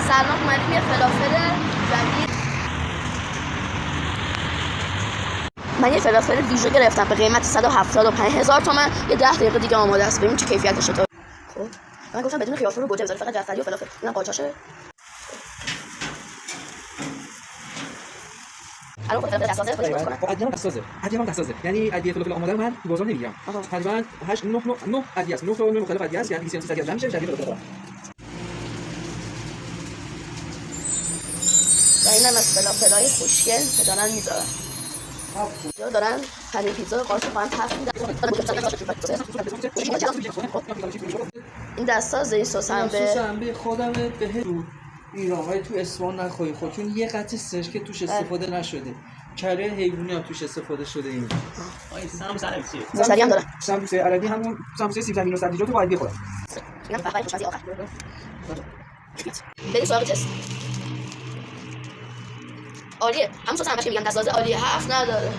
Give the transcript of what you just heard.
سلام، اومدیم یه فلافل جدید. من یه فلافل ویژه گرفتم به قیمت 175,000 تومان. یه 10 دقیقه دیگه آماده است. ببین چه کیفیتش چطور. خب من گفتم بدون خیار رو گوجه بذاری، فقط جعفری و فلافل. اینم قاچاشه. الان فلافل دستازه خودش باز کنه. ادیه هم دستازه. یعنی ادیه فلافل آماده رو من تو بازار نمیگیرم. تقریبا 8 9 ادیه است. 9 تا مختلف ادیه است. یعنی 20 ادیه میشه جدید فلافل. و اینم از فلافل‌های خوشگل که دارن میذارن. اینجا دارن پنیر پیتزا قارچ با هم پخش می‌دن. این دستازه این سس به خودم به ایران تو اصفهان نخوری خود، چون یه قطع سرش که توش استفاده نشده، کره حیوانی هم توش استفاده شده. این سمبوسه عربی چیه؟ مشتری هم دارن. سمبوسه عربی همون سمبوسه سیب زمینی و سبزیجات رو باید بخورم. اینا فقط خوشمزه آخر. بریم سراغ تست. عالیه. همون سس هم میگم دستازه عالیه، حرف نداره.